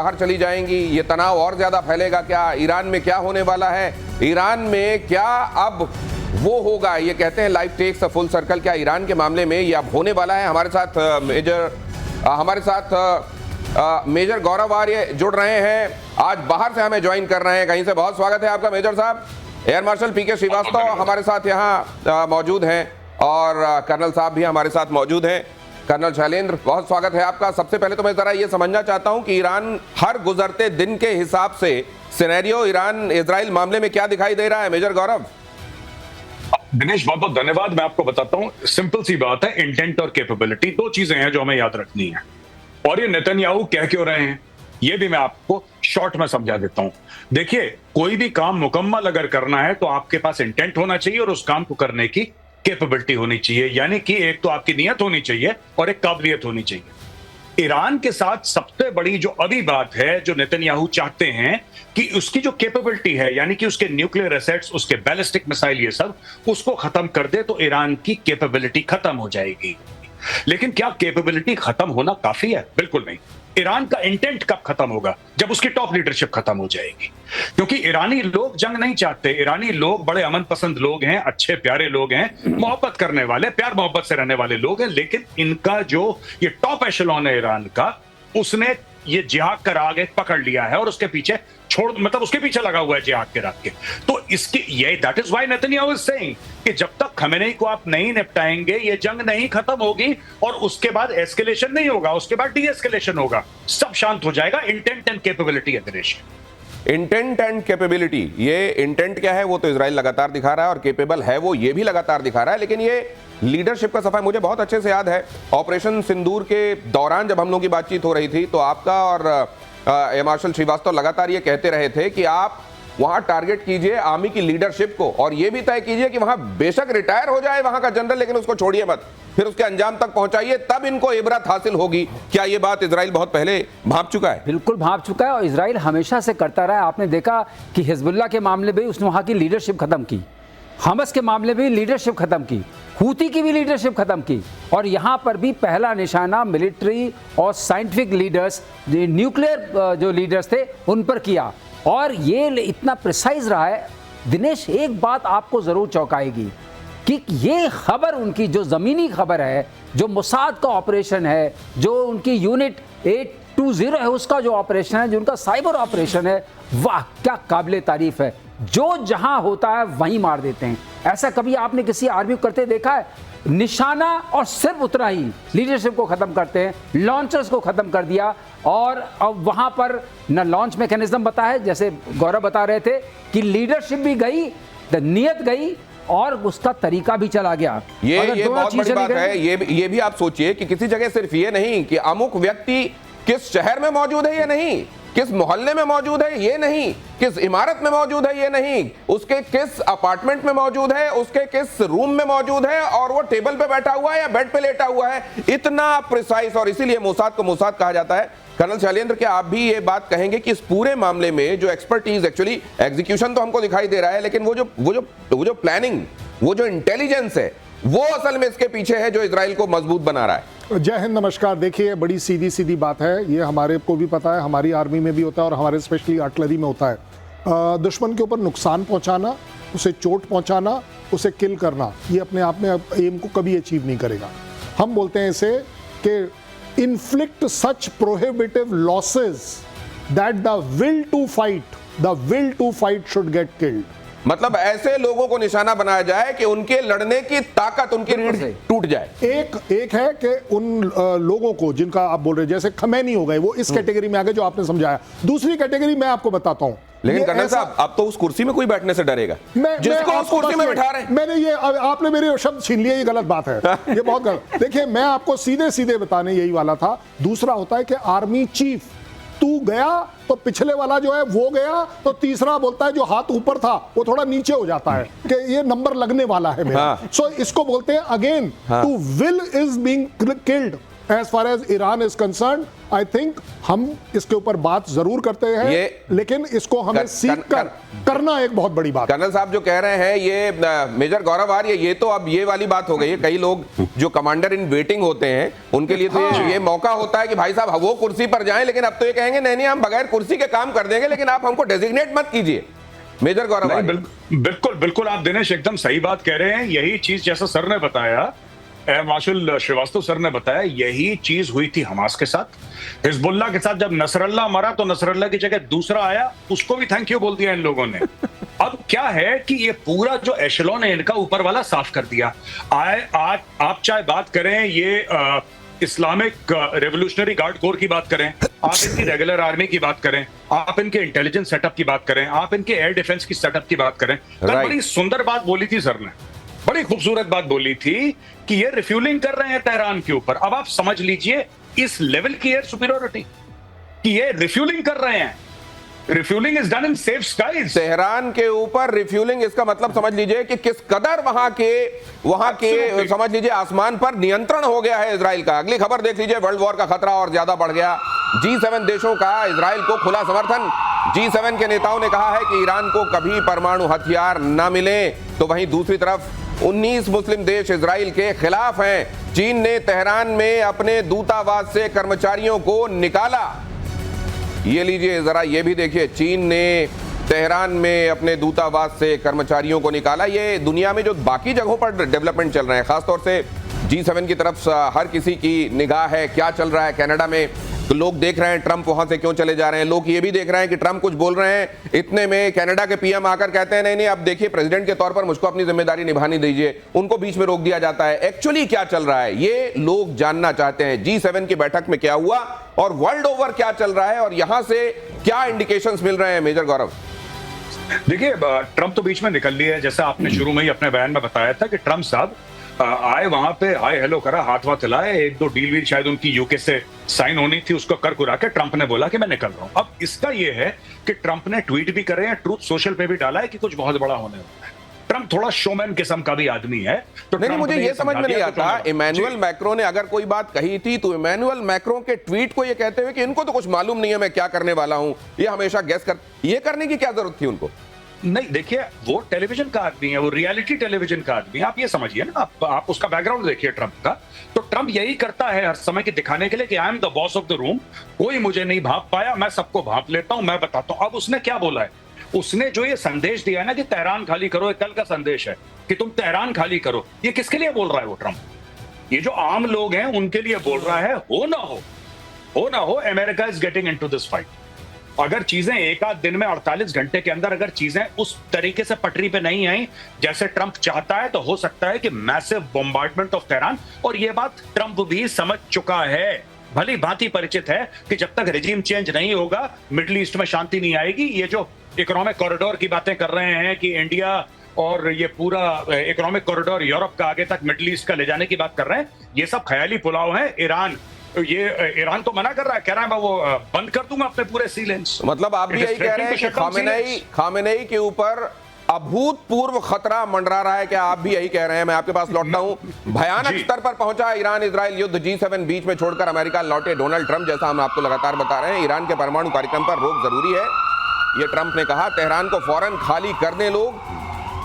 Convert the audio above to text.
बाहर चली जाएंगी, ये तनाव और ज्यादा फैलेगा क्या? ईरान में क्या होने वाला है? ईरान में क्या अब वो होगा? ये कहते हैं life takes a full circle, क्या ईरान के मामले में ये अब होने वाला है? हमारे साथ मेजर गौरव आर्य जुड़ रहे हैं, आज बाहर से हमें ज्वाइन कर रहे हैं कहीं से। बहुत स्वागत है आपका मेजर साहब। एयर मार्शल पीके श्रीवास्तव हमारे साथ यहाँ मौजूद हैं और कर्नल साहब भी हमारे साथ मौजूद हैं। कर्नल शैलेंद्र, बहुत स्वागत है आपका। सबसे पहले तो मैं जरा ये समझना चाहता हूं कि ईरान हर गुजरते दिन के हिसाब से सिनेरियो ईरान इजराइल मामले में क्या दिखाई दे रहा है? मेजर गौरव। दिनेश, बहुत बहुत धन्यवाद। मैं आपको बताता हूं, सिंपल सी बात है, इंटेंट और कैपेबिलिटी दो चीजें हैं जो हमें याद रखनी है। और ये नेतन्याहू कह क्यों रहे हैं ये भी मैं आपको शॉर्ट में समझा देता हूं। देखिए, कोई भी काम मुकम्मल अगर करना है तो आपके पास इंटेंट होना चाहिए और उस काम को करने की कैपेबिलिटी होनी चाहिए, यानी कि एक तो आपकी नियत होनी चाहिए और एक काबिलियत होनी चाहिए। ईरान के साथ सबसे बड़ी जो अभी बात है, जो नेतन्याहू चाहते हैं कि उसकी जो कैपेबिलिटी है, यानी कि उसके न्यूक्लियर एसेट्स, उसके बैलिस्टिक मिसाइल, ये सब उसको खत्म कर दे तो ईरान की कैपेबिलिटी खत्म हो जाएगी। लेकिन क्या कैपेबिलिटी खत्म होना काफी है? बिल्कुल नहीं। ईरान का इंटेंट कब खत्म होगा? जब उसकी टॉप लीडरशिप खत्म हो जाएगी। क्योंकि ईरानी लोग जंग नहीं चाहते। ईरानी लोग बड़े अमन पसंद लोग हैं, अच्छे प्यारे लोग हैं, मोहब्बत करने वाले, प्यार मोहब्बत से रहने वाले लोग हैं। लेकिन इनका जो ये टॉप एशेलॉन है ईरान का, उसने ये जिहाद का राग एक पकड़ लिया है और उसके पीछे उसके पीछे लगा हुआ है जिहाद के राग के। तो इसकी ये that is why Netanyahu is saying कि जब तक खमेनेई को आप नहीं निपटाएंगे ये जंग नहीं खत्म होगी और उसके बाद एस्केलेशन नहीं होगा, उसके बाद डी एस्केलेशन होगा, सब शांत हो जाएगा। इंटेंट एंड कैपेबिलिटी है दिनेश। इंटेंट एंड कैपेबिलिटी, ये इंटेंट क्या है वो तो इजराइल लगातार दिखा रहा है और कैपेबल है वो ये भी लगातार दिखा रहा है। लेकिन ये लीडरशिप का सफाई मुझे बहुत अच्छे से याद है। ऑपरेशन सिंदूर के दौरान जब हम लोगों की बातचीत हो रही थी तो आपका और एयर मार्शल श्रीवास्तव लगातार ये कहते रहे थे कि आप वहां टारगेट कीजिए आर्मी की लीडरशिप को और ये भी तय कीजिए कि वहां बेशक रिटायर हो जाए वहां का जनरल, लेकिन उसको छोड़िए मत, फिर उसके अंजाम तक पहुंचाइए, तब इनको इबरत हासिल होगी। क्या ये बात इजराइल बहुत पहले भांप चुका है? बिल्कुल भांप चुका है और इजराइल हमेशा से करता रहा है। आपने देखा कि हिजबुल्लाह के मामले में उसने वहां की लीडरशिप खत्म की, हमस के मामले में लीडरशिप खत्म की, हूती की भी लीडरशिप खत्म की और यहां पर भी पहला निशाना मिलिट्री और साइंटिफिक लीडर्स, न्यूक्लियर जो लीडर्स थे उन पर किया। और ये इतना प्रिसाइज रहा है दिनेश, एक बात आपको जरूर चौंकाएगी कि ये खबर उनकी जो ज़मीनी खबर है, जो मोसाद का ऑपरेशन है, जो उनकी यूनिट 820 है उसका जो ऑपरेशन है, जो उनका साइबर ऑपरेशन है, वाह क्या काबिले तारीफ है। जो जहां होता है वहीं मार देते हैं। ऐसा कभी आपने किसी आर्मी को करते देखा है? निशाना और सिर्फ उतना ही लीडरशिप को खत्म करते हैं, लॉन्चर्स को खत्म कर दिया और अब वहां पर न लॉन्च मैकेनिज्म बता है, जैसे गौरव बता रहे थे कि लीडरशिप भी गई, नियत गई और उसका तरीका भी चला गया। ये बहुत बड़ी बात है। ये भी आप सोचिए कि किसी जगह सिर्फ ये नहीं कि अमुक व्यक्ति किस शहर में मौजूद है, ये नहीं, किस मोहल्ले में मौजूद है ये नहीं, किस इमारत में मौजूद है ये नहीं, उसके किस अपार्टमेंट में मौजूद है, उसके किस रूम में मौजूद है और वो टेबल पे बैठा हुआ है या बेड पे लेटा हुआ है, इतना प्रिसाइज। और इसीलिए मोसाद को मोसाद कहा जाता है। कर्नल शैलेंद्र, क्या आप भी ये बात कहेंगे कि इस पूरे मामले में जो एक्सपर्टीज, एक्चुअली एग्जीक्यूशन तो हमको दिखाई दे रहा है, लेकिन वो जो प्लानिंग, वो जो इंटेलिजेंस है, वो असल में इसके पीछे है जो इजराइल को मजबूत बना रहा है? जय हिंद, नमस्कार। देखिए, बड़ी सीधी सीधी बात है, ये हमारे को भी पता है, हमारी आर्मी में भी होता है और हमारे स्पेशली आर्टिलरी में होता है। दुश्मन के ऊपर नुकसान पहुंचाना, उसे चोट पहुंचाना, उसे किल करना, ये अपने आप में एम को कभी अचीव नहीं करेगा। हम बोलते हैं इसे कि inflict such prohibitive losses that the will to fight should get killed. मतलब ऐसे लोगों को निशाना बनाया जाए कि उनके लड़ने की ताकत, उनकी रीढ़ टूट जाए। एक है कि उन लोगों को जिनका आप बोल रहे हैं, जैसे खमैनी हो गए, वो इस कैटेगरी में आ गए जो आपने समझाया। दूसरी कैटेगरी मैं आपको बताता हूं। लेकिन कर्नल साहब, अब तो उस कुर्सी में कोई बैठने से डरेगा जिसको उस कुर्सी में बैठा रहे। मैंने ये, आपने मेरे शब्द छीन लिए, ये गलत बात है, ये बहुत गलत। देखिए, मैं आपको सीधे सीधे बताने यही वाला था। दूसरा होता है कि आर्मी चीफ, तू गया तो पिछले वाला जो है वो गया, तो तीसरा बोलता है जो हाथ ऊपर था वो थोड़ा नीचे हो जाता है कि ये नंबर लगने वाला है मेरा। सो इसको बोलते हैं again, to will is being killed, as far as Iran is concern, I think हम इसके ऊपर बात जरूर करते हैं, लेकिन इसको हमें सीख कर करना एक बहुत बड़ी बात। कर्नल साहब जो कह रहे हैं ये मेजर गौरव आर्य, ये तो अब ये वाली बात हो गई है। कई लोग जो कमांडर इन वेटिंग होते हैं उनके लिए तो ये मौका होता है कि भाई साहब वो कुर्सी पर जाएं, लेकिन अब तो ये कहेंगे नहीं हम बगैर कुर्सी के काम कर देंगे, लेकिन आप हमको डेजिग्नेट मत कीजिए। मेजर गौरव आर्य, बिल्कुल बिल्कुल आप दिनेश एकदम सही बात कह रहे हैं। यही चीज जैसा सर ने बताया, मार्शल श्रीवास्तव सर ने बताया, यही चीज हुई थी हमास के साथ, हिजबुल्लाह के साथ। जब नसरल्लाह मरा तो नसरल्लाह की जगह दूसरा आया, उसको भी थैंक यू बोल दिया इन लोगों ने। अब क्या है कि ये पूरा जो एशेलॉन है इनका ऊपर वाला साफ कर दिया। आज आप चाहे बात करें ये इस्लामिक रेवोल्यूशनरी गार्ड कोर की बात करें, आप इनकी रेगुलर आर्मी की बात करें, आप इनके इंटेलिजेंस सेटअप की बात करें, आप इनके एयर डिफेंस की सेटअप की बात करें, कल बड़ी सुंदर बात बोली थी सर ने, बड़ी खूबसूरत बात बोली थी कि ये रिफ्यूलिंग कर रहे हैं तेहरान के ऊपर। अब आप समझ लीजिए इस लेवल की एयर सुपीरियरिटी कि ये रिफ्यूलिंग कर रहे हैं। Refuelling is done in safe skies. Tehran के ऊपर रिफ्यूलिंग, इसका मतलब समझ लीजिए कि किस कदर वहां के समझ लीजिए आसमान पर नियंत्रण हो गया है इजराइल का। अगली खबर देख लीजिए, वर्ल्ड वॉर का खतरा और ज्यादा बढ़ गया। G7 देशों का इजराइल को खुला समर्थन। G7 के नेताओं ने कहा है कि ईरान को कभी परमाणु हथियार न मिले, तो वहीं दूसरी तरफ 19 मुस्लिम देश इजराइल के खिलाफ हैं। चीन ने तेहरान में अपने दूतावास से कर्मचारियों को निकाला। ये लीजिए जरा, ये भी देखिए, चीन ने तेहरान में अपने दूतावास से कर्मचारियों को निकाला। ये दुनिया में जो बाकी जगहों पर डेवलपमेंट चल रहे हैं, खासतौर से G7 की तरफ हर किसी की निगाह है क्या चल रहा है कनाडा में। तो लोग देख रहे हैं ट्रंप वहां से क्यों चले जा रहे हैं, लोग ये भी देख रहे हैं कि ट्रंप कुछ बोल रहे हैं, इतने में कनाडा के पीएम आकर कहते हैं नहीं नहीं अब देखिए प्रेसिडेंट के तौर पर मुझको अपनी जिम्मेदारी निभानी दीजिए, उनको बीच में रोक दिया जाता है। एक्चुअली क्या चल रहा है ये लोग जानना चाहते हैं। G7 की बैठक में क्या हुआ और वर्ल्ड ओवर क्या चल रहा है और यहां से क्या इंडिकेशंस मिल रहे हैं। मेजर गौरव, देखिए ट्रंप तो बीच में निकल लिया है, जैसा आपने शुरू में ही अपने बयान में बताया था कि ट्रंप साहब आए, वहां पे हाय हेलो करा, हाथ वाथ हिलाए, एक दो डील वील शायद उनकी यूके से साइन होनी थी, उसको कर कुरा के ट्रंप ने बोला कि मैं निकल रहा हूं। अब इसका ये है कि ट्रंप ने ट्वीट भी करे हैं, ट्रूथ सोशल पे भी डाला है कि कुछ बहुत बड़ा होने वाला है। ट्रंप थोड़ा शोमैन किस्म का भी आदमी है। तो नहीं मुझे ये समझ में नहीं आता, इमैनुअल मैक्रो ने अगर कोई बात कही थी तो इमैनुअल मैक्रो के ट्वीट को ये कहते हुए कि इनको तो कुछ मालूम नहीं है मैं क्या करने वाला हूं, ये हमेशा गेस कर, ये करने की क्या जरूरत थी उनको? नहीं देखिए, वो टेलीविजन का आदमी है, वो रियलिटी टेलीविजन का आदमी है, आप ये समझिए ना, आप उसका बैकग्राउंड देखिए ट्रंप का। तो ट्रंप यही करता है हर समय की दिखाने के लिए कि I am the boss of the room, कोई मुझे नहीं भांप पाया, मैं सबको भांप लेता हूं, मैं बताता हूं। अब उसने क्या बोला है, उसने जो ये संदेश दिया है ना कि तेहरान खाली करो, ये कल का संदेश है कि तुम तेहरान खाली करो, ये किसके लिए बोल रहा है वो ट्रंप? ये जो आम लोग हैं उनके लिए बोल रहा है। हो ना हो America is getting into this fight. अगर चीजें एक आध दिन में 48 घंटे के अंदर अगर चीजें उस तरीके से पटरी पे नहीं आई जैसे ट्रंप चाहता है, तो हो सकता है कि मैसिव बॉम्बार्डमेंट ऑफ तेहरान। और ये बात ट्रंप भी समझ चुका है, भली भांति परिचित है कि जब तक रिजीम चेंज नहीं होगा मिडिल ईस्ट में शांति नहीं आएगी। ये जो इकोनॉमिक कॉरिडोर की बातें कर रहे हैं कि इंडिया और ये पूरा इकोनॉमिक कॉरिडोर यूरोप का आगे तक मिडिल ईस्ट का ले जाने की बात कर रहे हैं, ये सब ख्याली पुलाव है। ईरान तो मना कर रहा है, कह रहा है मैं वो बंद कर दूंगा अपने पूरे सी लेन्स। मतलब आप भी यही कह रहे हैं कि खामेनेई के ऊपर अभूतपूर्व खतरा मंडरा रहा है, क्या आप भी यही कह रहे हैं? मैं आपके पास लौटता हूं। भयानक स्तर पर पहुंचा ईरान इजराइल युद्ध, G7 बीच में छोड़कर अमेरिका लौटे डोनाल्ड ट्रंप, जैसा हम आपको लगातार बता रहे हैं। ईरान के परमाणु कार्यक्रम पर रोक जरूरी है, ये ट्रंप ने कहा। तेहरान को फौरन खाली करने लोग